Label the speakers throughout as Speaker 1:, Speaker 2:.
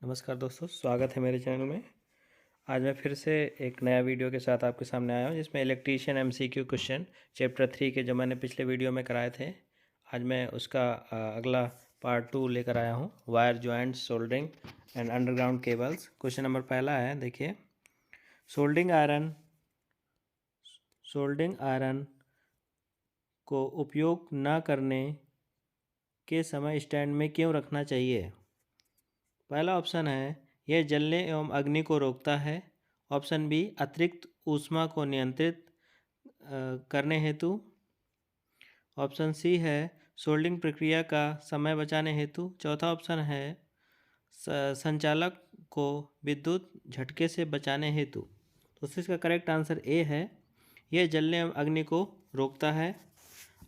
Speaker 1: नमस्कार दोस्तों, स्वागत है मेरे चैनल में। आज मैं फिर से एक नया वीडियो के साथ आपके सामने आया हूँ जिसमें इलेक्ट्रीशियन एमसीक्यू क्वेश्चन चैप्टर 3 के जो मैंने पिछले वीडियो में कराए थे, आज मैं उसका अगला पार्ट 2 लेकर आया हूँ। Wire joints, soldering and underground cables. Question number पहला है, देखिए। सोल्डरिंग आयरन को उपयोग न करने के समय स्टैंड में क्यों रखना चाहिए? पहला ऑप्शन है, यह जलने एवं अग्नि को रोकता है। ऑप्शन बी, अतिरिक्त ऊष्मा को नियंत्रित करने हेतु। ऑप्शन सी है, सोल्डिंग प्रक्रिया का समय बचाने हेतु। चौथा ऑप्शन है, संचालक को विद्युत झटके से बचाने हेतु। तो इसका करेक्ट आंसर ए है, यह जलने एवं अग्नि को रोकता है।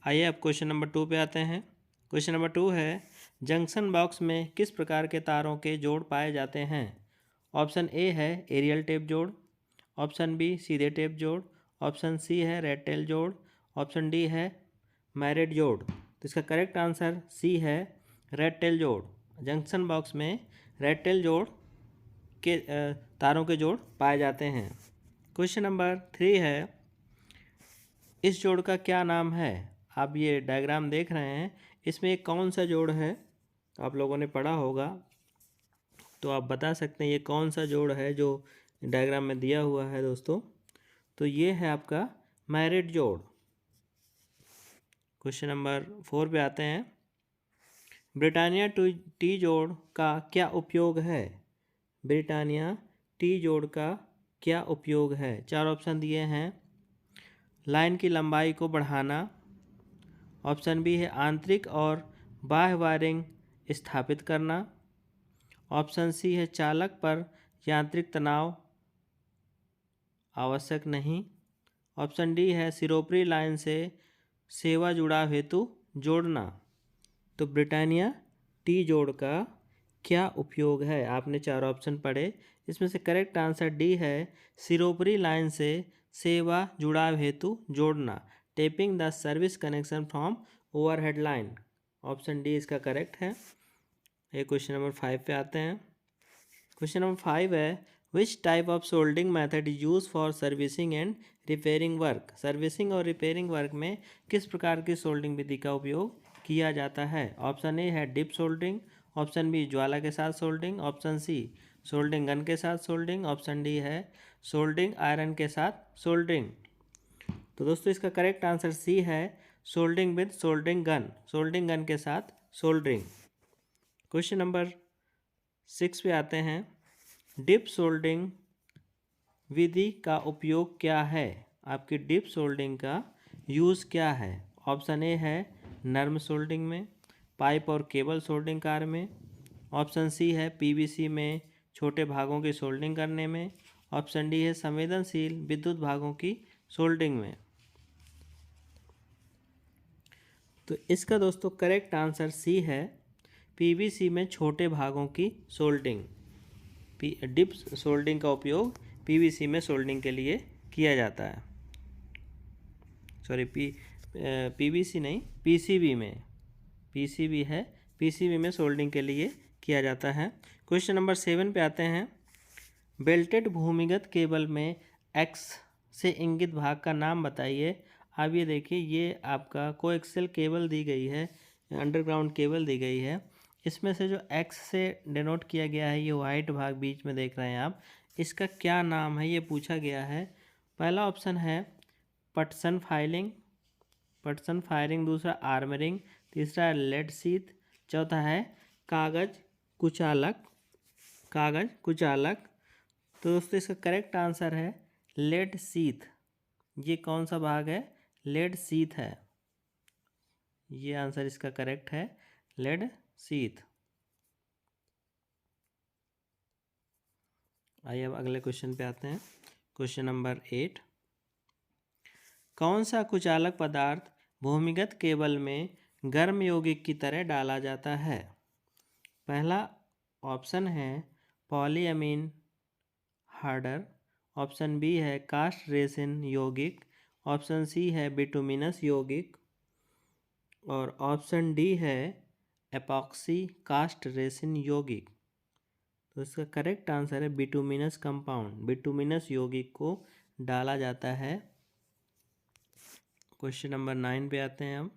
Speaker 1: आइए अब क्वेश्चन नंबर 2 पे आते हैं। क्वेश्चन नंबर 2 है, जंक्शन बॉक्स में किस प्रकार के तारों के जोड़ पाए जाते हैं? ऑप्शन ए है एरियल टेप जोड़। ऑप्शन बी, सीधे टेप जोड़। ऑप्शन सी है रेड टेल जोड़। ऑप्शन डी है मैरिड जोड़। तो इसका करेक्ट आंसर सी है, रेड टेल जोड़। जंक्शन बॉक्स में रेड टेल जोड़ के तारों के जोड़ पाए जाते हैं। क्वेश्चन नंबर 3 है, इस जोड़ का क्या नाम है? आप ये डायग्राम देख रहे हैं, इसमें एक कौन सा जोड़ है? आप लोगों ने पढ़ा होगा, तो आप बता सकते हैं ये कौन सा जोड़ है जो डायग्राम में दिया हुआ है दोस्तों। तो ये है आपका मैरिड जोड़। क्वेश्चन नंबर 4 पे आते हैं। ब्रिटानिया टी जोड़ का क्या उपयोग है? ब्रिटानिया टी जोड़ का क्या उपयोग है? 4 ऑप्शन दिए हैं। लाइन की लंबाई को बढ़ाना। ऑप्शन बी है आंतरिक और बाह्य वायरिंग स्थापित करना। ऑप्शन सी है चालक पर यांत्रिक तनाव आवश्यक नहीं। ऑप्शन डी है सिरोपरी लाइन से सेवा जुड़ाव हेतु जोड़ना। तो ब्रिटानिया टी जोड़ का क्या उपयोग है? आपने 4 ऑप्शन पढ़े, इसमें से करेक्ट आंसर डी है, सिरोपरी लाइन से सेवा जुड़ाव हेतु जोड़ना। Tapping the service connection from overhead line. Option D इसका करेक्ट है। ये क्वेश्चन नंबर 5 पे आते हैं। क्वेश्चन नंबर 5 है, which type of soldering method is use for servicing and repairing work? Servicing और रिपेयरिंग वर्क में किस प्रकार की सोल्डिंग विधि का उपयोग किया जाता है? ऑप्शन ए है डिप सोल्डिंग। ऑप्शन बी, ज्वाला के साथ soldering. Option C, soldering gun के साथ सोल्डिंग। ऑप्शन डी है सोल्डिंग आयरन के साथ सोल्डिंग। तो दोस्तों इसका करेक्ट आंसर सी है, soldering with soldering gun. Soldering gun के साथ सोल्डरिंग। क्वेश्चन नंबर 6 पे आते हैं। डिप सोल्डिंग विधि का उपयोग क्या है? आपकी डिप सोल्डिंग का यूज़ क्या है? ऑप्शन ए है नर्म सोल्डिंग में, पाइप और केबल सोल्डिंग कार्य में। ऑप्शन सी है पीवीसी में छोटे भागों की सोल्डिंग करने में। ऑप्शन डी है संवेदनशील विद्युत भागों की सोल्डिंग में। तो इसका दोस्तों करेक्ट आंसर सी है, पीवीसी में छोटे भागों की सोल्डिंग। डिप सोल्डिंग का उपयोग पीवीसी में सोल्डिंग के लिए किया जाता है। सॉरी, पीवीसी नहीं, पीसीबी में। पीसीबी है, पीसीबी में सोल्डिंग के लिए किया जाता है। क्वेश्चन नंबर 7 पे आते हैं। बेल्टेड भूमिगत केबल में एक्स से इंगित भाग का नाम बताइए। आप ये देखिए, ये आपका कोएक्सियल केबल दी गई है, अंडरग्राउंड केबल दी गई है। इसमें से जो एक्स से डिनोट किया गया है, ये वाइट भाग बीच में देख रहे हैं आप, इसका क्या नाम है ये पूछा गया है। पहला ऑप्शन है पटसन फाइलिंग, पटसन फायरिंग। दूसरा आर्मरिंग। तीसरा है लेड सीथ। चौथा है कागज कुचालक, कागज कुचालक। तो दोस्तों इसका करेक्ट आंसर है लेड सीथ। ये कौन सा भाग है? लेड सीथ है। ये आंसर इसका करेक्ट है, लेड सीथ। आइए अब अगले क्वेश्चन पे आते हैं। क्वेश्चन नंबर 8, कौन सा कुचालक पदार्थ भूमिगत केबल में गर्म यौगिक की तरह डाला जाता है? पहला ऑप्शन है पॉलीअमीन हार्डर। ऑप्शन बी है कास्ट रेसिन यौगिक। ऑप्शन सी है बिटुमिनस यौगिक। और ऑप्शन डी है एपॉक्सी कास्ट रेसिन यौगिक। तो इसका करेक्ट आंसर है बिटुमिनस कंपाउंड, बिटुमिनस यौगिक को डाला जाता है। क्वेश्चन नंबर 9 पे आते हैं हम।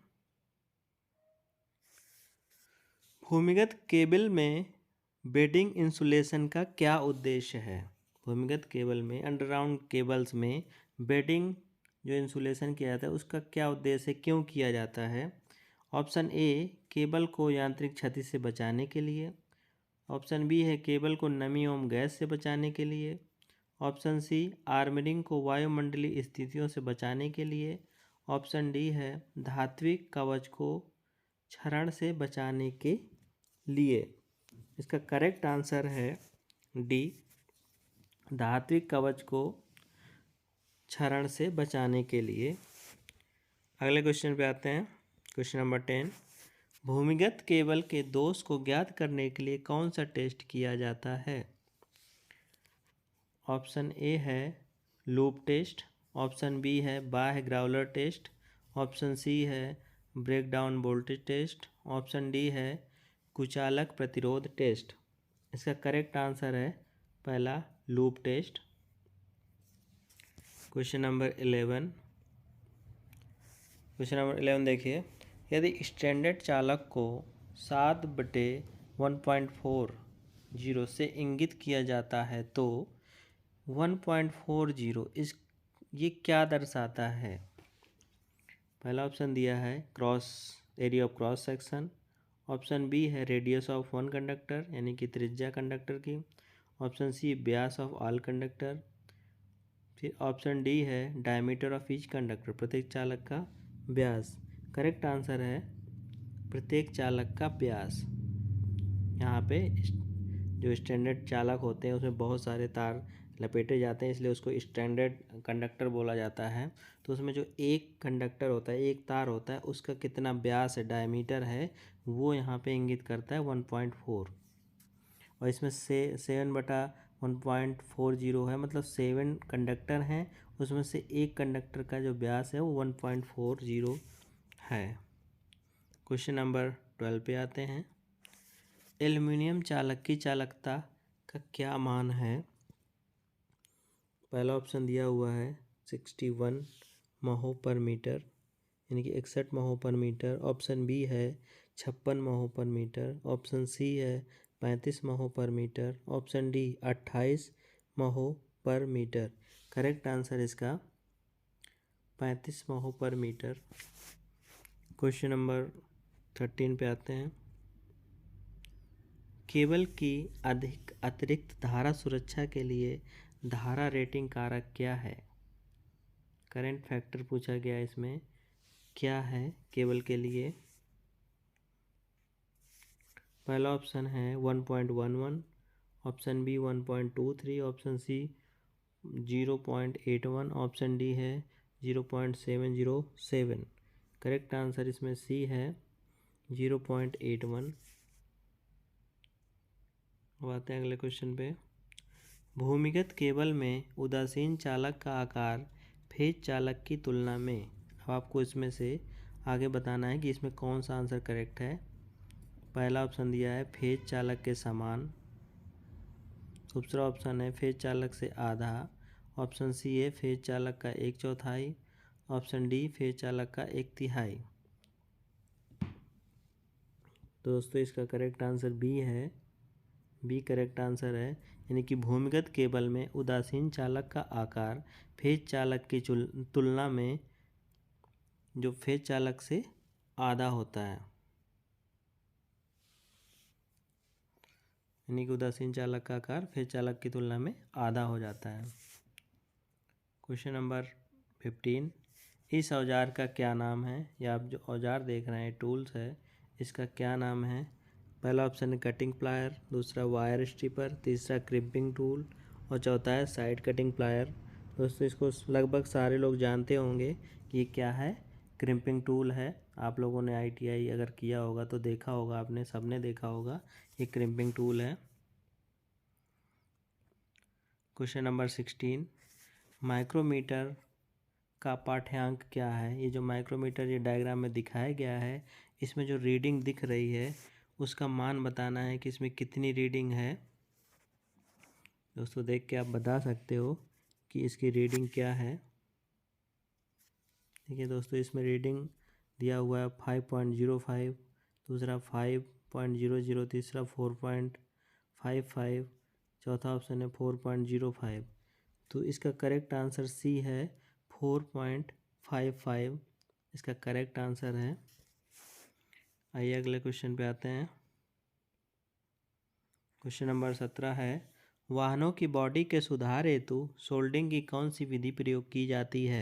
Speaker 1: भूमिगत केबल में बेडिंग इंसुलेशन का क्या उद्देश्य है? भूमिगत केबल में, अंडरग्राउंड केबल्स में बेडिंग जो इंसुलेशन किया जाता है उसका क्या उद्देश्य है, क्यों किया जाता है? ऑप्शन ए, केबल को यांत्रिक क्षति से बचाने के लिए। ऑप्शन बी है केबल को नमी एवं गैस से बचाने के लिए। ऑप्शन सी, आर्मरिंग को वायुमंडलीय स्थितियों से बचाने के लिए। ऑप्शन डी है धात्विक कवच को क्षरण से बचाने के लिए। इसका करेक्ट आंसर है डी, धात्विक कवच को क्षरण से बचाने के लिए। अगले क्वेश्चन पे आते हैं। क्वेश्चन नंबर 10, भूमिगत केबल के दोष को ज्ञात करने के लिए कौन सा टेस्ट किया जाता है? ऑप्शन ए है लूप टेस्ट। ऑप्शन बी है बाह्य ग्राउलर टेस्ट। ऑप्शन सी है breakdown voltage test. Option D है कुचालक प्रतिरोध टेस्ट। इसका करेक्ट आंसर है पहला, loop test. Question number 11। Question number 11 देखिए, यदि स्टैंडर्ड चालक को 7/1.40 से इंगित किया जाता है तो 1.40 ये क्या दर्शाता है? पहला ऑप्शन दिया है cross area of cross section. Option B है रेडियस ऑफ वन कंडक्टर यानी कि त्रिज्या कंडक्टर की। ऑप्शन सी व्यास ऑफ ऑल कंडक्टर। फिर ऑप्शन डी है डायमीटर ऑफ ईच कंडक्टर, प्रत्येक चालक का व्यास। करेक्ट आंसर है प्रत्येक चालक का व्यास। यहाँ पे जो स्टैंडर्ड चालक होते हैं उसमें बहुत सारे तार लपेटे जाते हैं, इसलिए उसको स्टैंडर्ड कंडक्टर बोला जाता है। तो उसमें जो एक कंडक्टर होता है, एक तार होता है, उसका कितना व्यास है, डायमीटर है, वो यहाँ पे इंगित करता है 1.4। और इसमें से 7/1.40 है, मतलब 7 कंडक्टर हैं, उसमें से एक कंडक्टर का जो व्यास है वो 1.40 है। क्वेश्चन नंबर 12 पे आते हैं। एल्युमिनियम चालक की चालकता का क्या मान है? पहला ऑप्शन दिया हुआ है 61 महो पर मीटर यानी कि 61 महो पर मीटर। ऑप्शन बी है 56 महो पर मीटर। ऑप्शन सी है 35 महो पर मीटर। ऑप्शन डी 28 महो पर मीटर। करेक्ट आंसर इसका 35 महो पर मीटर। क्वेश्चन नंबर 13 पे आते हैं। केबल की अधिक अतिरिक्त धारा सुरक्षा के लिए धारा रेटिंग कारक क्या है? करंट फैक्टर पूछा गया इसमें, क्या है केबल के लिए? पहला ऑप्शन है 1.11। Option B 1.23। Option C 0.81। Option D है 0.707। करेक्ट आंसर इसमें सी है 0.81। अब आते हैं अगले क्वेश्चन पे। भूमिगत केबल में उदासीन चालक का आकार फेज चालक की तुलना में, अब आपको इसमें से आगे बताना है कि इसमें कौन सा आंसर करेक्ट है। पहला ऑप्शन दिया है फेज चालक के समान। दूसरा ऑप्शन है फेज चालक से आधा। ऑप्शन सी है फेज चालक का 1/4। ऑप्शन डी फेज चालक का 1/3। तो दोस्तों इसका करेक्ट आंसर बी है, बी करेक्ट आंसर है। यानी कि भूमिगत केबल में उदासीन चालक का आकार फेज चालक की तुलना में जो फेज चालक से आधा होता है, यानी कि उदासीन चालक का आकार फेज चालक की तुलना में आधा हो जाता है। क्वेश्चन नंबर 15, इस औजार का क्या नाम है? या आप जो औजार देख रहे हैं टूल्स है, इसका क्या नाम है? पहला ऑप्शन है कटिंग प्लायर, दूसरा वायर स्ट्रिपर, तीसरा क्रिम्पिंग टूल और चौथा है साइड कटिंग प्लायर। दोस्तों इसको लगभग सारे लोग जानते होंगे कि ये क्या है, क्रिम्पिंग टूल है। आप लोगों ने ITI अगर किया होगा तो देखा होगा, आपने सबने देखा होगा, ये क्रिम्पिंग टूल है। क्वेश्चन नंबर 16, माइक्रोमीटर का पाठ्यांक क्या है? ये जो माइक्रोमीटर ये डायग्राम में दिखाया गया है, इसमें जो रीडिंग दिख रही है उसका मान बताना है कि इसमें कितनी रीडिंग है। दोस्तों देख के आप बता सकते हो कि इसकी रीडिंग क्या है। देखिए दोस्तों, इसमें रीडिंग दिया हुआ है 5.05, दूसरा 5.00, तीसरा 4.55, चौथा ऑप्शन है 4.05। तो इसका करेक्ट आंसर सी है 4.55, इसका करेक्ट आंसर है। आइए अगले क्वेश्चन पे आते हैं। क्वेश्चन नंबर 17 है, वाहनों की बॉडी के सुधार हेतु सोल्डिंग की कौन सी विधि प्रयोग की जाती है?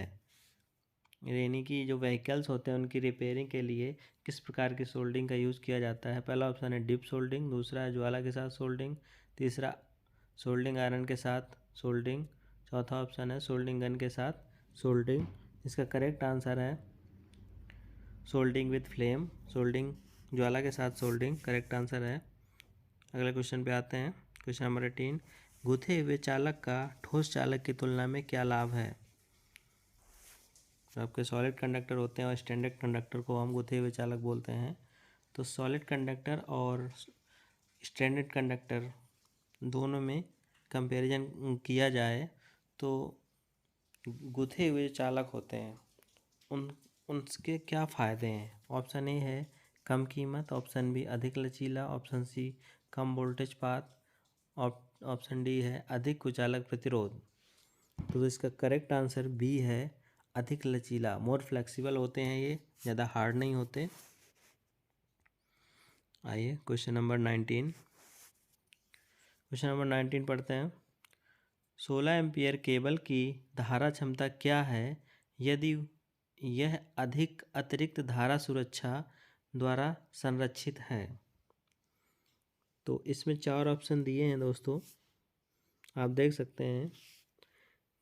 Speaker 1: यानी कि जो व्हीकल्स होते हैं उनकी रिपेयरिंग के लिए किस प्रकार की सोल्डिंग का यूज़ किया जाता है? पहला ऑप्शन है डिप सोल्डिंग, दूसरा है ज्वाला के साथ सोल्डिंग, तीसरा सोल्डिंग आयरन के साथ सोल्डिंग, चौथा ऑप्शन है सोल्डिंग गन के साथ सोल्डिंग। इसका करेक्ट आंसर है सोल्डिंग विथ फ्लेम, सोल्डिंग ज्वाला के साथ सोल्डिंग करेक्ट आंसर है। अगले क्वेश्चन पे आते हैं। क्वेश्चन नंबर 18, गूथे हुए चालक का ठोस चालक की तुलना में क्या लाभ है? तो आपके सॉलिड कंडक्टर होते हैं और स्टैंडर्ड कंडक्टर को हम गूथे हुए चालक बोलते हैं। तो सॉलिड कंडक्टर और स्टैंडर्ड कंडक्टर दोनों में कंपैरिजन किया जाए तो गूथे हुए चालक होते हैं उनके क्या फ़ायदे हैं? ऑप्शन ए है कम कीमत, ऑप्शन बी अधिक लचीला, ऑप्शन सी कम वोल्टेज पाथ, ऑप्शन डी है अधिक कुचालक प्रतिरोध। तो इसका करेक्ट आंसर बी है अधिक लचीला, मोर फ्लेक्सिबल होते हैं ये, ज़्यादा हार्ड नहीं होते। आइए क्वेश्चन नंबर 19। क्वेश्चन नंबर 19 पढ़ते हैं। 16 एम्पियर केबल की धारा क्षमता क्या है यदि यह अधिक अतिरिक्त धारा सुरक्षा द्वारा संरक्षित है? तो इसमें 4 ऑप्शन दिए हैं दोस्तों, आप देख सकते हैं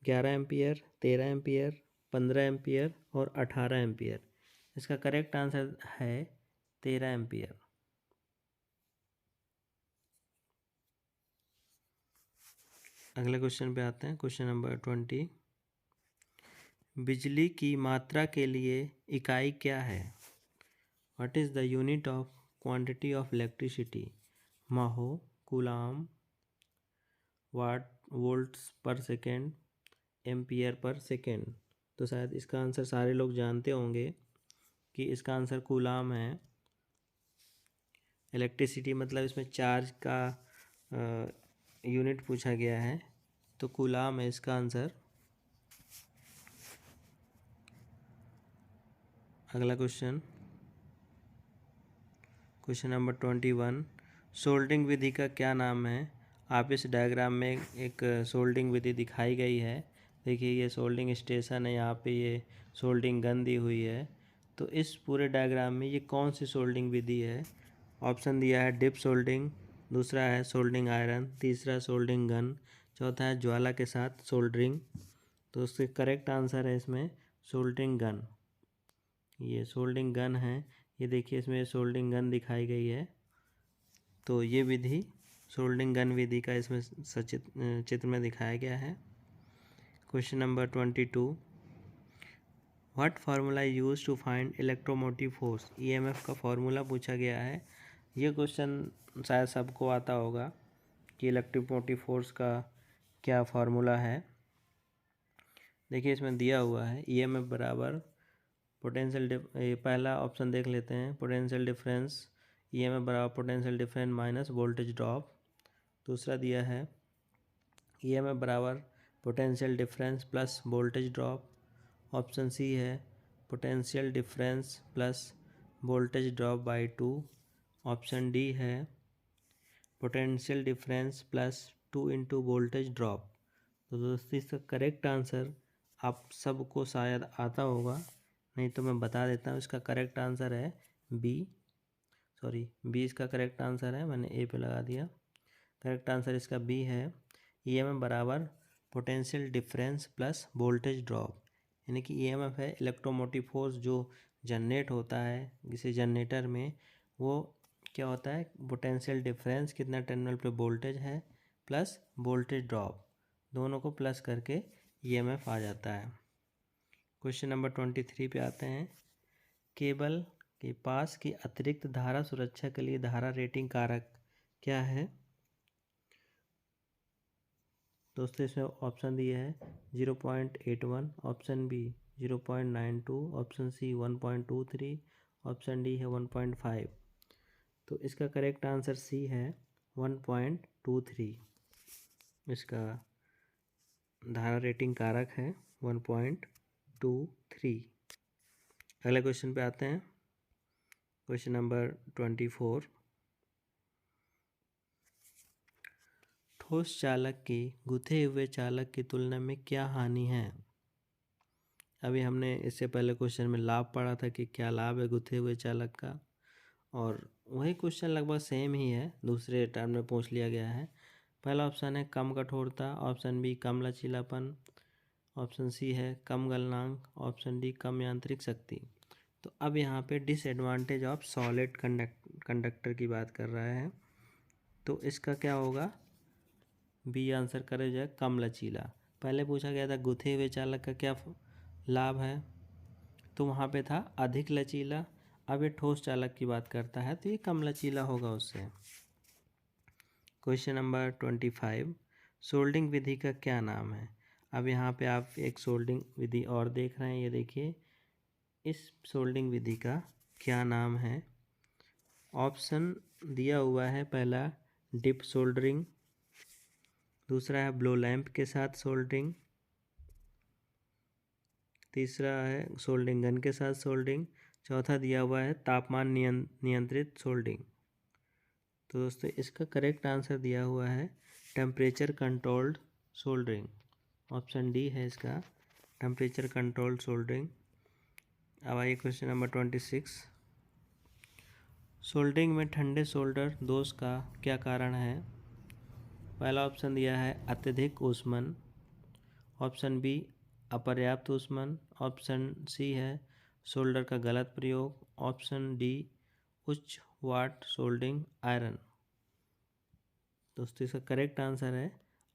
Speaker 1: 11 एम्पियर, 13 एम्पियर, 15 एम्पियर और 18 एम्पियर। इसका करेक्ट आंसर है 13 एम्पियर। अगले क्वेश्चन पे आते हैं। क्वेश्चन नंबर 20, बिजली की मात्रा के लिए इकाई क्या है? What is the unit of quantity of electricity? Mho, coulomb, watt, volts per second, ampere per second. तो शायद इसका आंसर सारे लोग जानते होंगे कि इसका आंसर कूलाम है। इलेक्ट्रिसिटी मतलब इसमें चार्ज का यूनिट पूछा गया है, तो कूलाम है इसका आंसर। अगला क्वेश्चन, क्वेश्चन नंबर 21, सोल्डिंग विधि का क्या नाम है? आप इस डायग्राम में एक सोल्डिंग विधि दिखाई गई है। देखिए ये सोल्डिंग स्टेशन है, यहाँ पे ये सोल्डिंग गन दी हुई है। तो इस पूरे डायग्राम में ये कौन सी सोल्डिंग विधि है? ऑप्शन दिया है डिप सोल्डिंग, दूसरा है सोल्डिंग आयरन, तीसरा सोल्डिंग गन, चौथा है ज्वाला के साथ सोल्डरिंग। तो उसके करेक्ट आंसर है इसमें सोल्डरिंग गन। ये सोल्डिंग गन है, ये देखिए इसमें सोल्डिंग गन दिखाई गई है। तो ये विधि सोल्डिंग गन विधि का इसमें चित्र में दिखाया गया है। Question number 22, what formula use to find electromotive force? EMF का फार्मूला पूछा गया है। ये क्वेश्चन शायद सबको आता होगा कि इलेक्ट्रोमोटिव फोर्स का क्या फार्मूला है। देखिए इसमें दिया हुआ है ईएमएफ बराबर पोटेंशियल पहला ऑप्शन देख लेते हैं, पोटेंशियल डिफरेंस, ईएमएफ बराबर potential difference minus voltage drop. दूसरा दिया है ईएमएफ बराबर potential difference plus voltage drop. Option सी है potential difference plus voltage drop by 2। Option D है potential difference plus 2 into voltage drop. तो दोस्तों इसका करेक्ट आंसर आप सबको शायद आता होगा, नहीं तो मैं बता देता हूँ। इसका करेक्ट आंसर है बी, बी इसका करेक्ट आंसर है, मैंने ए पे लगा दिया। करेक्ट आंसर इसका बी है, ईएमएफ बराबर potential difference plus voltage drop. यानी कि ईएमएफ है इलेक्ट्रोमोटिव फोर्स जो जनरेट होता है किसी जनरेटर में, वो क्या होता है पोटेंशियल डिफरेंस कितना टर्मिनल पे वोल्टेज है प्लस वोल्टेज ड्रॉप, दोनों को प्लस करके ईएमएफ आ जाता है। क्वेश्चन नंबर 23 पे आते हैं। केबल के पास की अतिरिक्त धारा सुरक्षा के लिए धारा रेटिंग कारक क्या है? दोस्तों इसमें ऑप्शन दिए है 0.81, option B 0.92, option C 1.23, option D है 1.5। तो इसका करेक्ट आंसर सी है 1.23। इसका धारा रेटिंग कारक है 1.23। अगले क्वेश्चन पे आते हैं। Question number 24। ठोस चालक की गुथे हुए चालक की तुलना में क्या हानि है? अभी हमने इससे पहले क्वेश्चन में लाभ पढ़ा था कि क्या लाभ है गुथे हुए चालक का, और वही क्वेश्चन लगभग सेम ही है, दूसरे टर्म में पूछ लिया गया है। पहला ऑप्शन है कम कठोरता, ऑप्शन बी कम लचीलापन, ऑप्शन सी है कम गलनांक, ऑप्शन डी कम यांत्रिक शक्ति। तो अब यहाँ पे डिसएडवांटेज ऑफ सॉलिड कंडक्टर की बात कर रहा है, तो इसका क्या होगा? बी आंसर करे जाए कम लचीला। पहले पूछा गया था गुथे हुए चालक का क्या लाभ है, तो वहाँ पे था अधिक लचीला। अब ये ठोस चालक की बात करता है तो ये कम लचीला होगा उससे। Question number 25। सोल्डिंग विधि का क्या नाम है? अब यहाँ पे आप एक सोल्डिंग विधि और देख रहे हैं, ये देखिए इस सोल्डिंग विधि का क्या नाम है। ऑप्शन दिया हुआ है, पहला डिप सोल्डरिंग, दूसरा है ब्लो लैंप के साथ सोल्डरिंग, तीसरा है सोल्डिंग गन के साथ सोल्डिंग, चौथा दिया हुआ है तापमान नियंत्रित सोल्डिंग। तो दोस्तों इसका करेक्ट आंसर दिया हुआ है temperature controlled soldering. Option D है इसका टेम्परेचर कंट्रोल्ड सोल्डरिंग। अब आइए क्वेश्चन नंबर 26। सोल्डरिंग में ठंडे सोल्डर दोष का क्या कारण है? पहला ऑप्शन दिया है अत्यधिक ऊष्मन, ऑप्शन बी अपर्याप्त ऊष्मन, ऑप्शन सी है सोल्डर का गलत प्रयोग, ऑप्शन डी उच्च वाट सोल्डिंग आयरन। दोस्तों इसका करेक्ट आंसर है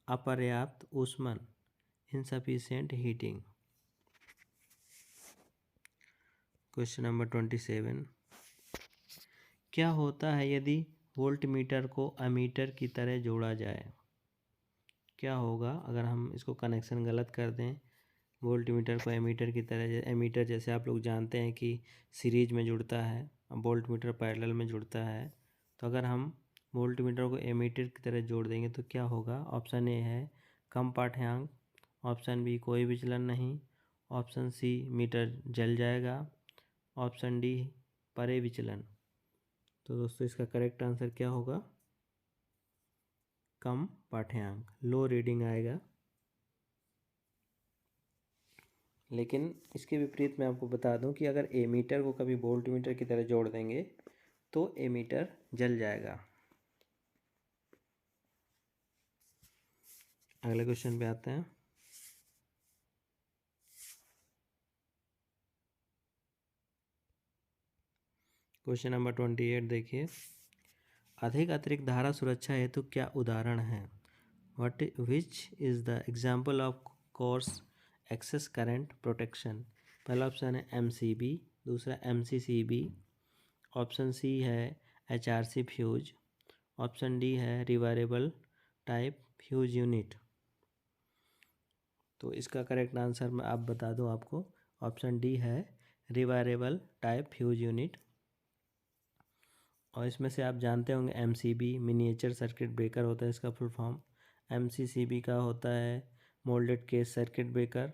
Speaker 1: अपर्याप्त ऊष्मन, इनसफिशिएंट हीटिंग। Question number 27। क्या होता है यदि वोल्टमीटर को अमीटर की तरह जोड़ा जाए? क्या होगा अगर हम इसको कनेक्शन गलत कर दें, वोल्टमीटर को एमीटर की तरह? एमीटर जैसे आप लोग जानते हैं कि सीरीज में जुड़ता है, वोल्टमीटर पैरेलल में जुड़ता है, तो अगर हम वोल्टमीटर को एमीटर की तरह जोड़ देंगे तो क्या होगा? ऑप्शन ए है कम पाठ्यांक, ऑप्शन बी कोई विचलन नहीं, ऑप्शन सी मीटर जल जाएगा, ऑप्शन डी परे विचलन। तो दोस्तों इसका करेक्ट आंसर क्या होगा? कम पाठ्यांक, लो रीडिंग आएगा। लेकिन इसके विपरीत मैं आपको बता दूं कि अगर एमीटर को कभी वोल्टमीटर की तरह जोड़ देंगे तो एमीटर जल जाएगा। अगले क्वेश्चन पे आते हैं। क्वेश्चन नंबर 28 देखिए, अधिक अतिरिक्त धारा सुरक्षा हेतु क्या उदाहरण है? Which is the example of course excess current protection? पहला ऑप्शन है MCB, दूसरा MCCB, ऑप्शन सी है HRC फ्यूज, ऑप्शन डी है रिवारेबल टाइप फ्यूज यूनिट। तो इसका करेक्ट आंसर मैं आप बता दूं आपको, ऑप्शन डी है रिवारेबल टाइप फ्यूज यूनिट। और इसमें से आप जानते होंगे MCB मिनिएचर सर्किट ब्रेकर होता है इसका फुल फॉर्म, MCCB का होता है मोल्डेड केस सर्किट ब्रेकर,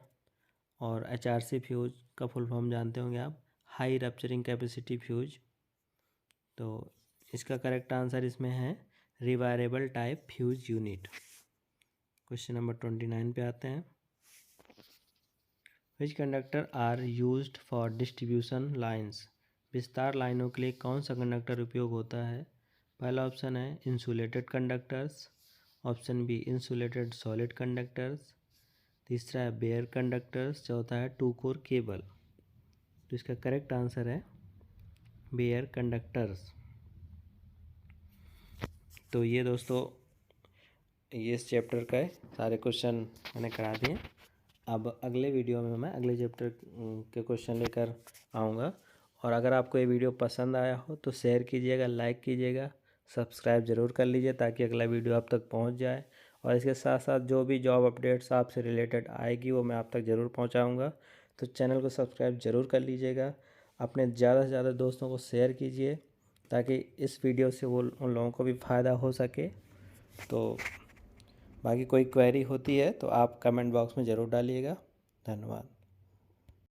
Speaker 1: और HRC फ्यूज का फुल फॉर्म जानते होंगे आप, हाई रप्चरिंग कैपेसिटी फ्यूज। तो इसका करेक्ट आंसर इसमें है rewirable type fuse unit. Question number 29 पे आते हैं। Which conductor are used for distribution lines? विस्तार लाइनों के लिए कौन सा कंडक्टर उपयोग होता है? पहला ऑप्शन है insulated conductors, option B insulated solid conductors, तीसरा है बेयर कंडक्टर्स, चौथा है टू कोर केबल। तो इसका करेक्ट आंसर है बेयर कंडक्टर्स। तो ये दोस्तों ये इस चैप्टर का सारे क्वेश्चन मैंने करा दिए। अब अगले वीडियो में मैं अगले चैप्टर के क्वेश्चन लेकर आऊँगा। और अगर आपको ये वीडियो पसंद आया हो तो शेयर कीजिएगा, लाइक कीजिएगा, सब्सक्राइब ज़रूर कर लीजिए ताकि अगला वीडियो आप तक पहुंच जाए। और इसके साथ साथ जो भी जॉब अपडेट्स आपसे रिलेटेड आएगी वो मैं आप तक ज़रूर पहुंचाऊंगा। तो चैनल को सब्सक्राइब ज़रूर कर लीजिएगा, अपने ज़्यादा से ज़्यादा दोस्तों को शेयर कीजिए ताकि इस वीडियो से वो उन लोगों को भी फ़ायदा हो सके। तो बाकी कोई क्वेरी होती है तो आप कमेंट बॉक्स में ज़रूर डालिएगा। धन्यवाद।